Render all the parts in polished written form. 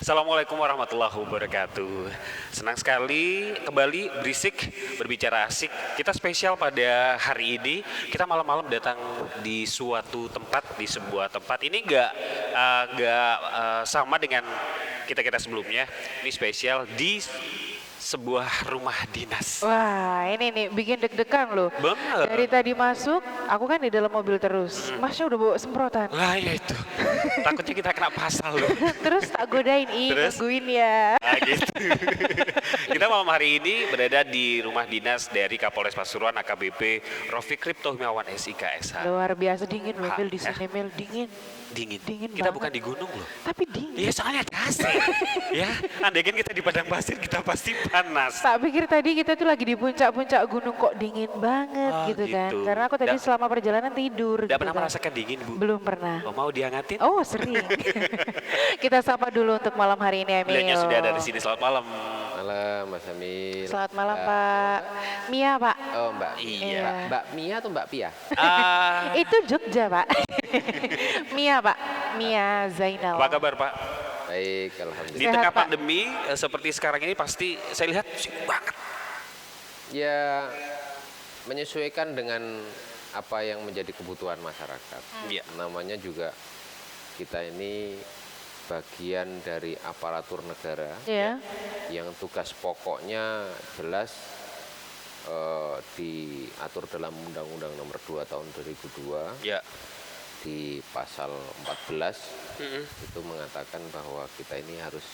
Assalamualaikum warahmatullahi wabarakatuh. Senang sekali kembali berisik berbicara asik. Kita spesial pada hari ini. Kita malam-malam datang di suatu tempat, di sebuah tempat. Ini nggak sama dengan kita sebelumnya. Ini spesial di sebuah rumah dinas. Wah, ini nih bikin deg-degan loh. Bener. Dari tadi masuk, aku kan di dalam mobil terus. Masnya udah bawa semprotan. Lah ya itu. Takutnya kita kena pasal loh. Terus tak godain, Terus? nungguin ya. Nah, gitu. Kita malam hari ini berada di rumah dinas dari Kapolres Pasuruan AKBP Rofiq Kripto Himawan SIK SH. Luar biasa dingin loh, Ha, Mil, di ya. sini Mil, dingin. Dingin. Dingin Kita banget. bukan di gunung loh. Tapi dingin. Iya soalnya ada AC. Ya, andai kan kita di padang pasir kita pasti panas. Tak pikir tadi kita tuh lagi di puncak-puncak gunung kok dingin banget Oh, gitu kan. gitu. Karena aku tadi Nggak- selama perjalanan tidur. Tidak gitu pernah kan. merasakan dingin, Bu? Belum pernah. Oh, mau dihangatin? Oh sering. Kita sapa dulu untuk malam hari ini Emil. Beliaunya sudah ada di sini. Selamat malam. Malam Mas Amil. Selamat malam Pak. Mia Pak. Oh Mbak. Iya. Mbak Mia atau Mbak Pia? Ah, Itu Jogja Pak. Mia Pak. Mia Zainal. apa kabar, Pak? Baik, Di alhamdulillah. Sehat, tengah Pak. pandemi seperti sekarang ini pasti saya lihat sibuk banget. Ya menyesuaikan dengan apa yang menjadi kebutuhan masyarakat. Iya. Namanya juga kita ini bagian dari aparatur negara Ya. yang tugas pokoknya jelas diatur dalam Undang-Undang Nomor 2 Tahun 2002 Ya. di pasal 14 Mm-mm. itu mengatakan bahwa kita ini harus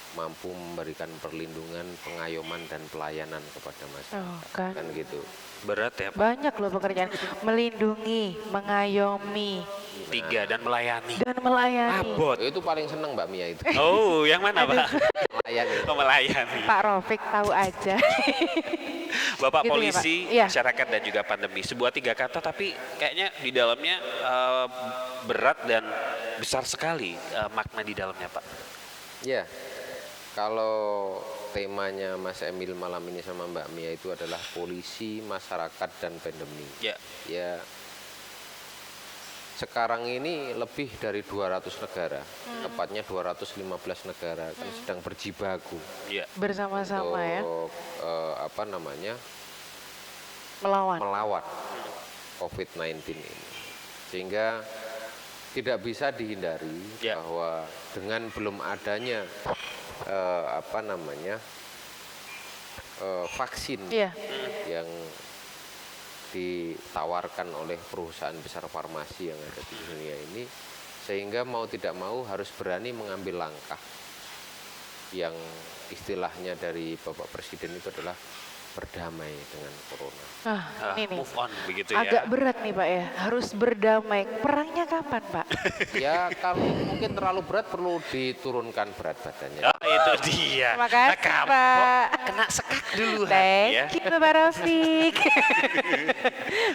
mampu memberikan perlindungan, pengayoman dan pelayanan kepada masyarakat. Oh, kan. Kan gitu. Berat ya, Pak. Banyak loh pekerjaan. Melindungi, mengayomi, Tiga dan melayani. dan melayani. Abot. Itu paling seneng Mbak Mia itu. Oh, yang mana, Pak? Melayani. Oh, melayani. Pak Rofiq tahu aja. Bapak Gitu ya, polisi, Pak? Iya. masyarakat dan juga pandemi. Sebuah tiga kata tapi kayaknya di dalamnya berat dan besar sekali makna di dalamnya, Pak. Ya, kalau temanya Mas Emil malam ini sama Mbak Mia itu adalah polisi, masyarakat dan pandemi. Ya. Ya, sekarang ini lebih dari 200 negara, tepatnya 215 negara kan sedang berjibaku Ya. Bersama-sama ya. untuk apa namanya Melawan. melawan COVID-19 ini, sehingga tidak bisa dihindari Ya. bahwa dengan belum adanya apa namanya vaksin Iya. yang ditawarkan oleh perusahaan besar farmasi yang ada di dunia ini, sehingga mau tidak mau harus berani mengambil langkah yang istilahnya dari Bapak Presiden itu adalah berdamai dengan corona. Ini nih. Move on begitu Agak ya. berat nih Pak ya. Harus berdamai. Perangnya kapan Pak? Ya kalau mungkin terlalu berat perlu diturunkan berat badannya. Oh, itu dia. Terima kasih, Kapok. Pak. Kena sekak dulu ya. Thank you Pak Rofiq.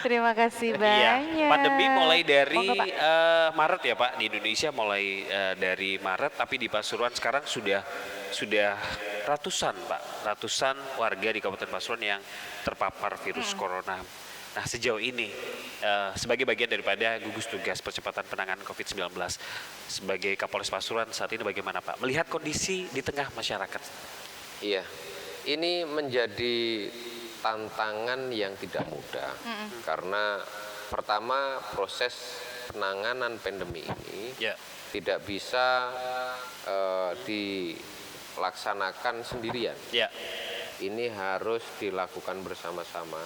Terima kasih Iya, banyak. pandemi mulai dari Monggo, Pak. Maret ya Pak, di Indonesia mulai dari Maret, tapi di Pasuruan sekarang sudah ratusan Pak, ratusan warga di Kabupaten Pasuruan yang terpapar virus corona. Nah sejauh ini sebagai bagian daripada gugus tugas percepatan penanganan COVID-19 sebagai Kapolres Pasuruan saat ini bagaimana Pak? Melihat kondisi di tengah masyarakat. Iya, ini menjadi tantangan yang tidak mudah karena pertama proses penanganan pandemi ini Ya, tidak bisa dilaksanakan sendirian. ya, Ini harus dilakukan bersama-sama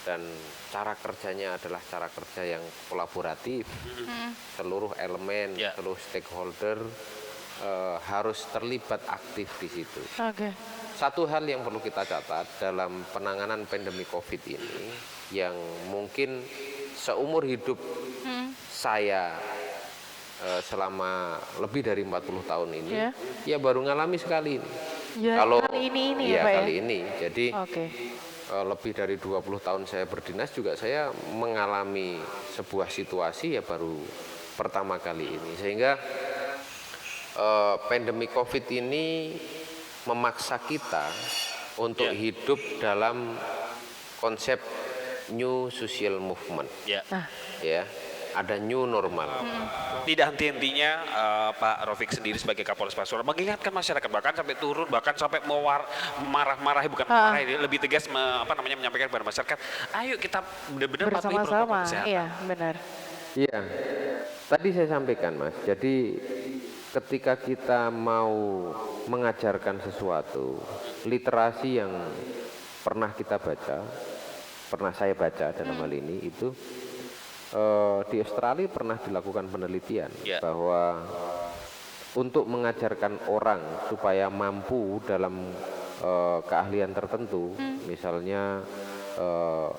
dan cara kerjanya adalah cara kerja yang kolaboratif. Seluruh elemen, Ya. seluruh stakeholder harus terlibat aktif di situ. Oke. Satu hal yang perlu kita catat dalam penanganan pandemi COVID ini yang mungkin seumur hidup saya selama lebih dari 40 tahun ini Ya. ya baru ngalami sekali ini. Ya, kali ini iya, ya Pak kali ya. ini. Jadi Oke. lebih dari 20 tahun saya berdinas juga saya mengalami sebuah situasi ya baru pertama kali ini. Sehingga pandemi COVID ini memaksa kita untuk Ya. hidup dalam konsep new social movement ya, Nah, ya. ada new normal. Tidak henti-hentinya Pak Rafiq sendiri sebagai Kapolres Pasuruan mengingatkan masyarakat, bahkan sampai turun, bahkan sampai marah-marah, bukan marah, lebih tegas menyampaikan kepada masyarakat, ayo kita benar-benar patuhi protokol Bersama-sama, kesehatan. iya benar. Iya, tadi saya sampaikan Mas, jadi ketika kita mau mengajarkan sesuatu, literasi yang pernah kita baca, pernah saya baca dalam hal ini itu di Australia pernah dilakukan penelitian bahwa untuk mengajarkan orang supaya mampu dalam keahlian tertentu, misalnya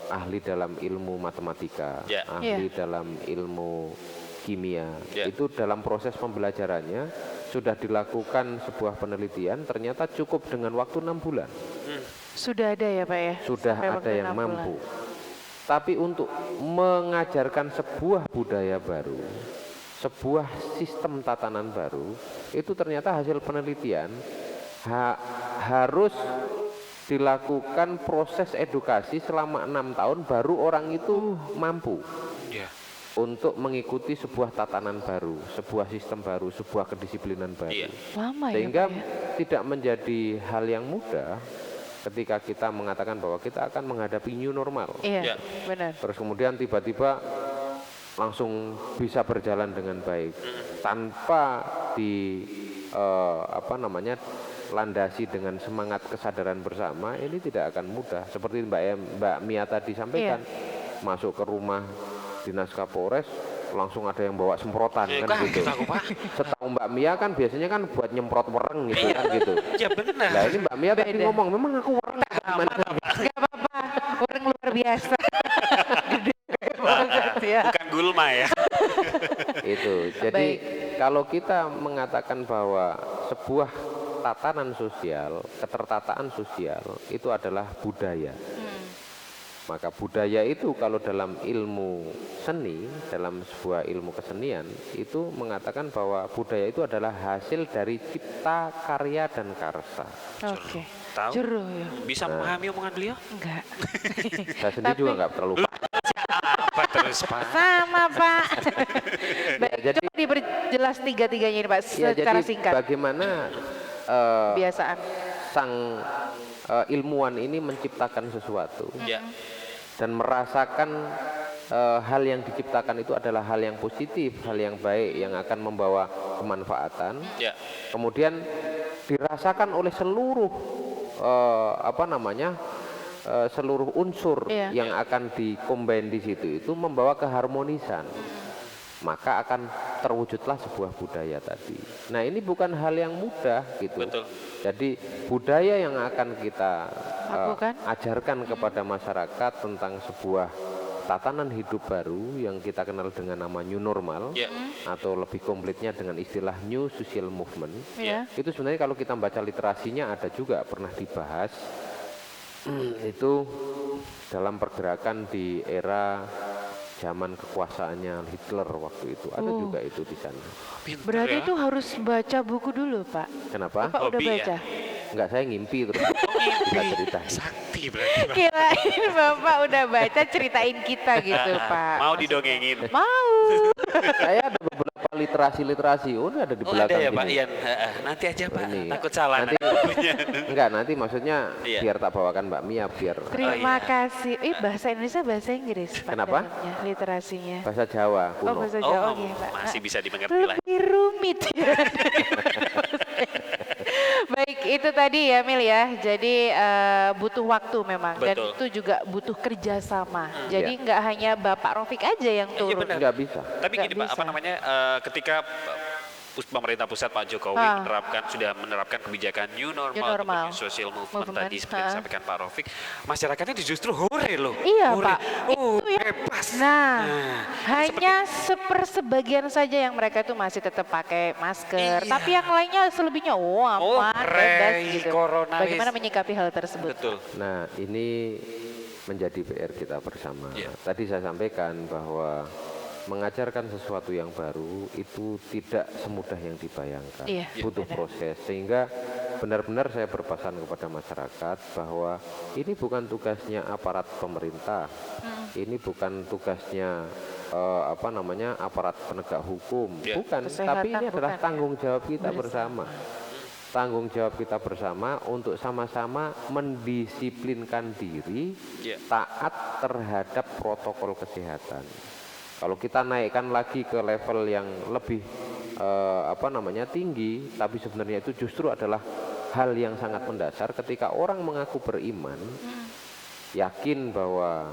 ahli dalam ilmu matematika, ahli dalam ilmu kimia, itu dalam proses pembelajarannya sudah dilakukan sebuah penelitian, ternyata cukup dengan waktu 6 bulan. Sudah ada ya Pak ya? Sudah Sampai ada yang mampu. Tapi untuk mengajarkan sebuah budaya baru, sebuah sistem tatanan baru, itu ternyata hasil penelitian harus dilakukan proses edukasi selama 6 tahun baru orang itu mampu untuk mengikuti sebuah tatanan baru, sebuah sistem baru, sebuah kedisiplinan baru. Lama Sehingga ya, Pak, ya? tidak menjadi hal yang mudah ketika kita mengatakan bahwa kita akan menghadapi new normal. Iya, benar. Terus kemudian tiba-tiba langsung bisa berjalan dengan baik tanpa landasi dengan semangat kesadaran bersama, ini tidak akan mudah. Seperti Mbak Mia tadi sampaikan, masuk ke rumah Dinas Kapolres langsung ada yang bawa semprotan kan gitu. Setahu Mbak Mia kan biasanya kan buat nyemprot wereng gitu kan gitu. Iya benar. Nah ini Mbak Mia tadi ngomong, memang aku wereng. Gak apa-apa, orang luar biasa. Gede banget ya. Bukan gulma ya. Itu. Jadi kalau kita mengatakan bahwa sebuah tatanan sosial, ketertataan sosial itu adalah budaya. Maka budaya itu kalau dalam ilmu seni, dalam sebuah ilmu kesenian, itu mengatakan bahwa budaya itu adalah hasil dari cipta, karya, dan karsa. Oke. Tahu? Jero ya. Bisa memahami omongan beliau? Enggak. Saya sendiri juga nggak terlalu Apa terus Pak? Sama Pak. Baik, jadi- coba diperjelas tiga-tiganya ini Pak ya, secara jadi singkat. bagaimana Kebiasaan. sang ilmuwan ini menciptakan sesuatu Ya. dan merasakan hal yang diciptakan itu adalah hal yang positif, hal yang baik yang akan membawa kemanfaatan. Ya. Kemudian dirasakan oleh seluruh seluruh unsur yang akan dikombin di situ itu membawa keharmonisan. Maka akan terwujudlah sebuah budaya tadi. Nah ini bukan hal yang mudah gitu. Betul. Jadi budaya yang akan kita ajarkan kepada masyarakat tentang sebuah tatanan hidup baru yang kita kenal dengan nama new normal, atau lebih komplitnya dengan istilah new social movement. Itu sebenarnya kalau kita baca literasinya ada juga pernah dibahas. Itu dalam pergerakan di era zaman kekuasaannya Hitler waktu itu ada juga itu di sana. Berarti itu harus baca buku dulu Pak. Kenapa? Bapak udah Hobi ya? baca? Enggak, saya ngimpi terus bisa cerita. Sakti berarti Pak. Kirain Bapak udah baca ceritain kita gitu Pak. Mau didongengin? Mau. Saya ada beberapa literasi. Oh, ini ada di Oh belakang ada ya sini. Pak Ian. Nanti aja Pak. Ini. Takut salah. Nanti enggak, nanti maksudnya Iya. biar tak bawakan Mbak Mia biar Terima kasih. Bahasa Indonesia, bahasa Inggris Pak. Kenapa? dalamnya, literasinya. bahasa Jawa Oh kuno. bahasa Oh, Jawa, oke Pak. masih bisa dimengerti lah. Lebih rumit ya. Baik, itu tadi ya Mil ya. Jadi butuh waktu memang. Dan Betul. itu juga butuh kerjasama. Jadi nggak hanya Bapak Rofik aja yang turun. benar. Enggak bisa. Tapi Nggak gini Pak, apa bisa. namanya, ketika pemerintah pusat Pak Jokowi sudah menerapkan kebijakan new normal, new social movement tadi seperti yang disampaikan Pak Rafiq, masyarakatnya justru hore loh. Iya hore. Pak. Oh, Itu ya. bebas. Nah, hanya sepersebagian saja yang mereka itu masih tetap pakai masker. Iya. Tapi yang lainnya selebihnya, aman, bebas gitu. corona Bagaimana menyikapi hal tersebut? Betul. Nah, ini menjadi PR kita bersama. Tadi saya sampaikan bahwa mengajarkan sesuatu yang baru itu tidak semudah yang dibayangkan. Iya, Butuh benar. proses, sehingga benar-benar saya berpesan kepada masyarakat bahwa ini bukan tugasnya aparat pemerintah, ini bukan tugasnya aparat penegak hukum, bukan, Kesehatan, tapi ini adalah bukan, tanggung jawab kita bersama. Tanggung jawab kita bersama untuk sama-sama mendisiplinkan diri taat terhadap protokol kesehatan. Kalau kita naikkan lagi ke level yang lebih tinggi, tapi sebenarnya itu justru adalah hal yang sangat mendasar ketika orang mengaku beriman, yakin bahwa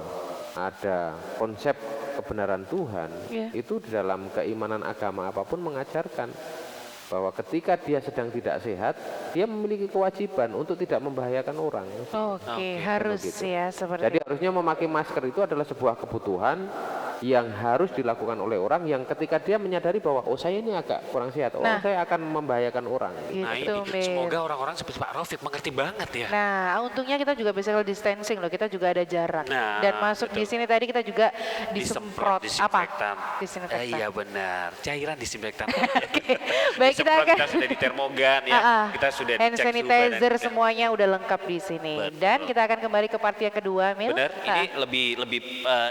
ada konsep kebenaran Tuhan, itu di dalam keimanan agama apapun mengajarkan bahwa ketika dia sedang tidak sehat, dia memiliki kewajiban untuk tidak membahayakan orang. Oke, harus gitu. ya seperti Jadi harusnya memakai masker itu adalah sebuah kebutuhan yang harus dilakukan oleh orang yang ketika dia menyadari bahwa saya ini agak kurang sehat, saya akan membahayakan orang. Nah gitu, ini semoga orang-orang seperti Pak Rafiq mengerti banget ya. Nah, untungnya kita juga physical distancing loh, kita juga ada jarak. Nah, Dan masuk di sini tadi kita juga disemprot disinfektan. Disinfektan. Iya benar, cairan disinfektan. Baik, kita akan kita sudah di termogan ya, kita sudah hand dicek suhu sanitizer badan. semuanya udah lengkap di sini. Betul. Dan kita akan kembali ke part yang kedua, Mil. Benar, ini lebih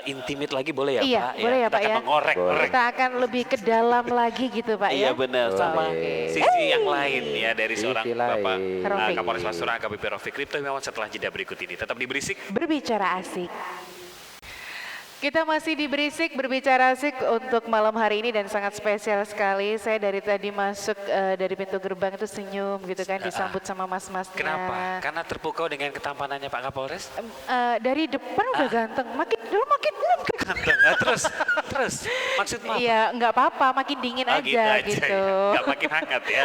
intimate lagi boleh ya Iya, Pak? boleh ya, Kita Pak, akan ya. mengorek. Kita akan lebih ke dalam lagi gitu Pak Iya ya. benar, sama sisi yang lain ya dari seorang Sisi Bapak lain. Rafiq. Kapolres Pasuruan AKBP Rafiq Kripto Imawan setelah jeda berikut ini. Tetap di Berisik. Berbicara asik. Kita masih di Berisik berbicara asik untuk malam hari ini dan sangat spesial sekali. Saya dari tadi masuk dari pintu gerbang itu senyum gitu kan, disambut sama mas-masnya. Kenapa? Karena terpukau dengan ketampanannya Pak Kapolres? Dari depan udah ganteng, makin ganteng. Ganteng. Terus maksudnya apa? Iya, nggak apa-apa, makin dingin aja gitu. Ya. Nggak makin hangat ya.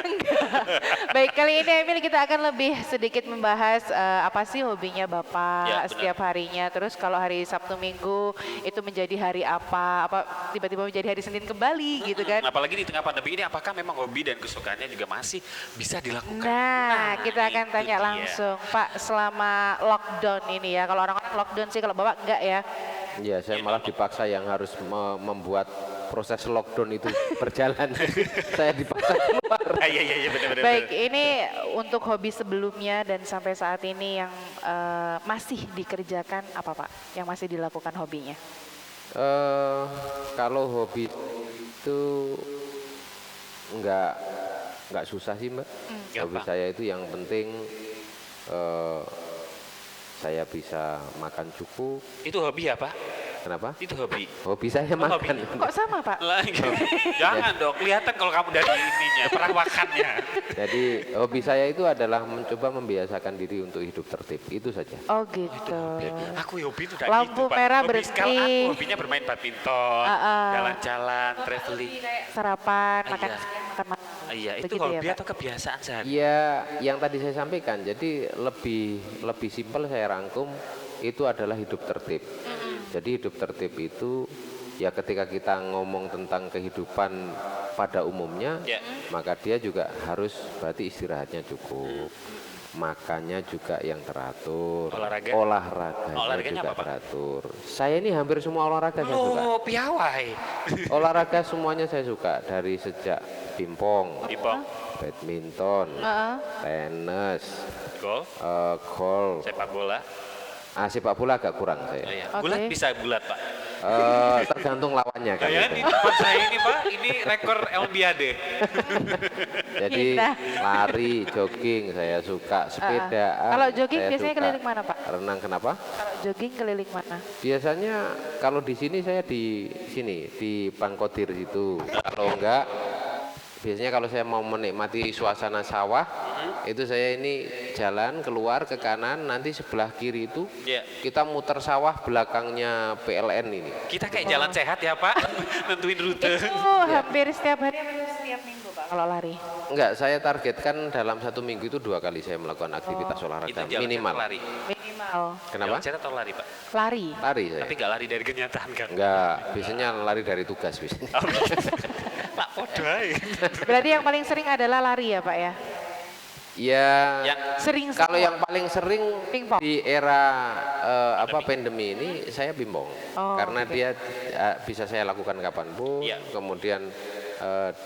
Baik, kali ini Emil kita akan lebih sedikit membahas apa sih hobinya Bapak Ya, benar. setiap harinya. Terus kalau hari Sabtu Minggu itu menjadi hari apa tiba-tiba menjadi hari Senin kembali gitu kan. Apalagi di tengah pandemi ini, apakah memang hobi dan kesukaannya juga masih bisa dilakukan? Nah, kita akan itu tanya dia. langsung Pak, selama lockdown ini ya, kalau orang-orang lockdown sih, kalau Bapak enggak ya. Ya, saya malah dipaksa yang harus membuat proses lockdown itu berjalan. Saya dipaksa keluar. Iya benar-benar. Baik, ini untuk hobi sebelumnya dan sampai saat ini yang masih dikerjakan apa Pak? Yang masih dilakukan hobinya? Kalau hobi itu nggak susah sih Mbak. Hobi Gampang. saya itu yang penting saya bisa makan cukup. Itu hobi ya Pak? Kenapa? Itu hobi. Hobi saya Oh, makan. Kok sama Pak? Jangan dong, kelihatan kalau kamu dari ininya, perawakannya. Jadi hobi saya itu adalah mencoba membiasakan diri untuk hidup tertib. Itu saja. Oh gitu. Aku hobi itu udah Lampu gitu, Pak. merah Hobi berhenti. Kalau aku hobinya bermain badminton, jalan-jalan, traveling. Sarapan, makan Iya. makan. Iya, itu Begitu ya, hobi Pak? atau kebiasaan sehari? Iya, yang tadi saya sampaikan. Jadi lebih simpel saya rangkum itu adalah hidup tertib. Jadi hidup tertib itu ya ketika kita ngomong tentang kehidupan pada umumnya, maka dia juga harus berarti istirahatnya cukup. Makannya juga yang teratur. Olahraga? juga Olahraganya apa, Pak? teratur. Saya ini hampir semua olahraga saya suka. Oh, piawai. Olahraga semuanya saya suka dari sejak pingpong, Pingpong, badminton, tenis, golf, golf, sepak bola. sepak bola agak kurang saya. Oh, iya. Oke. Bulat bisa bulat, Pak. Tergantung lawannya kan. Kayaknya itu. ini tempat saya ini, Pak. Ini rekor Olimpiade. Jadi Indah. lari, jogging saya suka, sepedaan. Kalau jogging saya biasanya suka. keliling mana, Pak? Renang kenapa? Kalau jogging keliling mana? Biasanya kalau di sini saya di sini di Pangkodir itu. Kalau enggak biasanya kalau saya mau menikmati suasana sawah itu saya ini jalan keluar ke kanan, nanti sebelah kiri itu Iya. kita muter sawah belakangnya PLN ini. Kita kayak jalan sehat ya, Pak. Nentuin rute. Itu hampir setiap hari atau setiap minggu Pak kalau lari? Enggak, saya targetkan dalam 1 minggu itu 2 kali saya melakukan aktivitas Itu olahraga jalan minimal. sehat, lari. Minimal. Kenapa? Jalan sehat atau lari, Pak? Lari. Lari saya. Tapi nggak lari dari kenyataan kan? Enggak, biasanya lari dari tugas biasanya. Pak Podai. Berarti yang paling sering adalah lari ya Pak ya? Ya, Sering kalau semua. yang paling sering Pingpong. di era pandemi ini saya pingpong. Oh, Karena oke. dia bisa saya lakukan kapanpun. Iya. Kemudian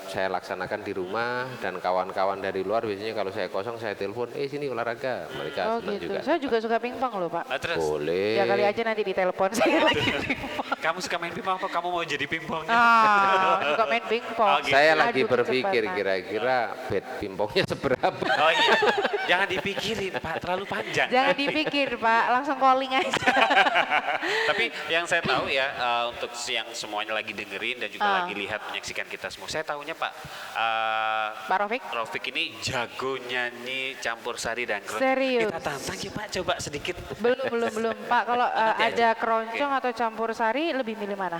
saya laksanakan di rumah, dan kawan-kawan dari luar biasanya kalau saya kosong saya telepon, sini olahraga, mereka Oh senang gitu. juga. Saya juga suka pingpong loh Pak. Terus Boleh. Ya kali aja nanti ditelepon saya lagi pingpong. kamu suka main pingpong apa kamu mau jadi pingpongnya? Suka main pingpong. Oh, gitu. Saya lagi Adu berpikir kecepatan. kira-kira bed pingpongnya seberapa. Oh iya, jangan dipikirin Pak, terlalu panjang. Jangan dipikir Pak, langsung calling aja. Tapi yang saya tahu ya, untuk yang semuanya lagi dengerin dan juga lagi lihat menyaksikan kita semua, saya tahunya Pak Pak Rofik? Rofik ini jago nyanyi campur sari dan keroncong. Serius? Kita tantang ya Pak, coba sedikit. Belum Pak. Kalau Nanti aja. ada keroncong atau campur sari lebih milih mana?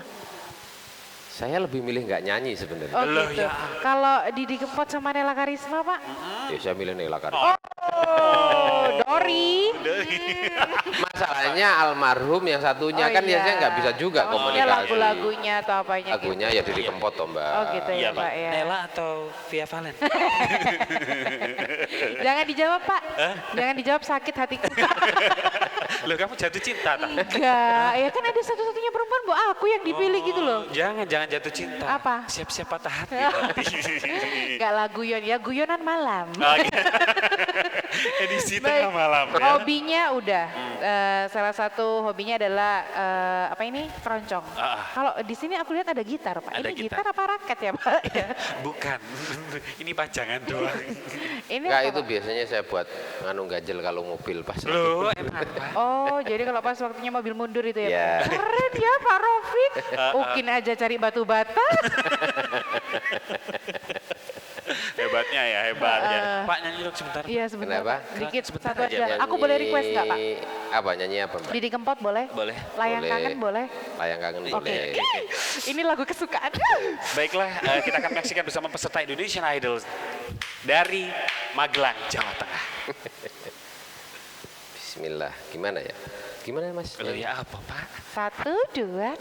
Saya lebih milih nggak nyanyi sebenarnya. Oh Loh, gitu. ya. Kalau Didi Kempot sama Nela Karisma Pak? Ya saya milih Nela Karisma. Oh, Dori. Masalahnya almarhum yang satunya Oh, kan ya iya. saya nggak bisa juga Maksudnya komunikasi. lagu-lagunya atau apanya Lagunya gitu. ya Didi Kempot toh Mbak. Oh gitu ya Iya Pak Pak. ya. Nela atau Via Valen? Jangan dijawab Pak. Jangan dijawab, sakit hatiku. Loh kamu jatuh cinta tak? Enggak, ya kan ada satu-satunya perempuan bu aku yang dipilih gitu loh. Jangan jatuh cinta. Apa? Siap-siap patah hati. Enggak lah guyon ya, guyonan malam. Oke. Edisi tengah malam ya. Hobinya udah. Salah satu hobinya adalah apa ini? Keroncong. Kalau di sini aku lihat ada gitar Pak. Ada Ini gitar. gitar apa raket ya Pak? Ya. Bukan. Ini pajangan doang. Ini Enggak, apa, itu Pak? biasanya saya buat nganu ganjel kalau mobil pas. Loh, emang Pak. Oh, jadi kalau pas waktunya mobil mundur itu ya, Ya. Pak? Keren ya Pak Rofik. Mungkin aja cari batu bata. Hebatnya ya, hebatnya. Pak nyanyi dong sebentar. Iya sebentar. Kenapa? Pak. Dikit Sebentar satu aja. aja. Aku boleh request nggak Pak? Apa nyanyi apa Mbak? Didi Kempot boleh? Boleh. Layang Boleh. kangen boleh? Layang kangen Oke, boleh. oke. Ini lagu kesukaan. Baiklah, kita akan menyaksikan bersama peserta Indonesian Idol dari Magelang, Jawa Tengah. Bismillah. Gimana ya? Gimana Mas? Loh ya apa Pak? 1, 2,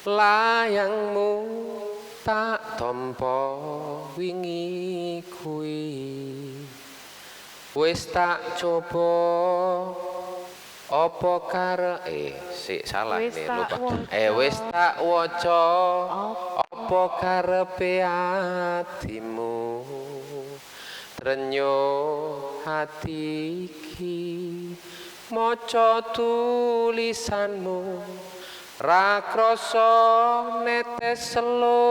3. Layangmu tak tompo wingi kuwi, wis tak coba apa salah Wis nih tak lupa. waca. Wis tak waca apa karepe atimu, trenyo hati iki maca tulisanmu, ra krasa netes selo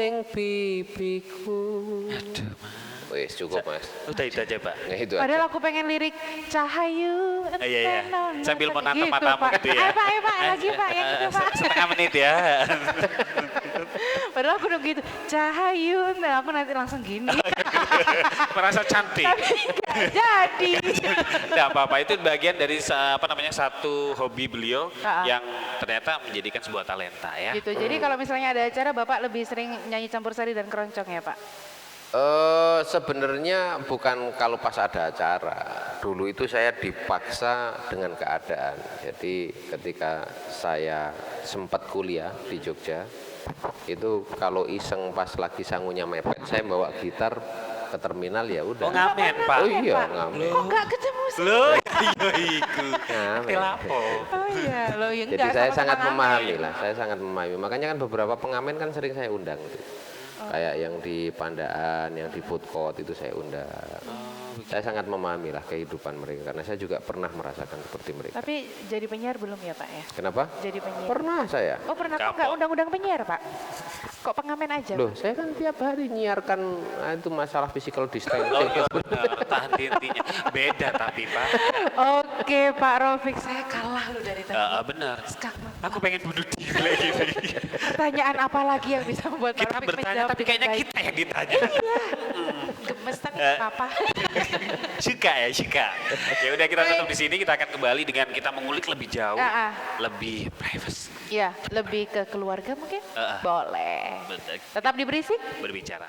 ning pipiku. Aduh, Mas. Wis cukup Mas. Udah itu aja Pak. Nah, itu aja. Padahal aku pengen lirik Cahayu. Iya. Entenon, Sambil gitu, menatap matamu Pak. gitu ya. Ayo Pak, lagi Pak, yang itu Pak. Setengah menit ya. Padahal aku udah gitu, Cahayu. Nah, aku nanti langsung gini. Merasa cantik. Tapi nggak jadi. Tidak apa-apa, itu bagian dari satu hobi beliau yang ternyata menjadikan sebuah talenta ya. Gitu. Jadi kalau misalnya ada acara, Bapak lebih sering nyanyi campur sari dan keroncong ya Pak? Sebenarnya bukan kalau pas ada acara. Dulu itu saya dipaksa dengan keadaan. Jadi ketika saya sempat kuliah di Jogja, itu kalau iseng pas lagi sangunya mepet, saya bawa gitar ke terminal ya udah. Oh ngamen Pak. Oh iya, Pak. ngamen. Kok nggak ketemu sih? Loh, iya iku. Ngamen. Telapo. Oh iya, loh ya Jadi enggak. saya sama-sama sangat ngamen. memahami lah, saya sangat memahami. Makanya kan beberapa pengamen kan sering saya undang gitu. Kayak yang di Pandaan, yang di food court itu saya undang. Saya sangat memahami lah kehidupan mereka karena saya juga pernah merasakan seperti mereka. Tapi jadi penyiar belum ya Pak ya? Kenapa? Jadi penyiar. Pernah saya. Oh pernah, kok Kapok. nggak undang-undang penyiar Pak? Kok pengamen aja? Loh, saya kan tiap hari nyiarkan itu masalah physical Oh distancing. iya benar, tahan intinya. Beda tapi Pak. Oke Pak Rofik, saya kalah loh dari tadi. Benar. Sekarang, Aku pengen bunuh diri lagi. pertanyaan apa lagi yang bisa membuat Pak Kita Rofik bertanya menjawab tapi dengan kayaknya baik? kita yang ditanya. Gemes tapi Eh. apa? Suka ya, suka. Ya udah kita tutup di sini, kita akan kembali dengan kita mengulik lebih jauh, lebih privacy. Ya, lebih ke keluarga mungkin? Boleh. Betul. Tetap di Berisik? Berbicara.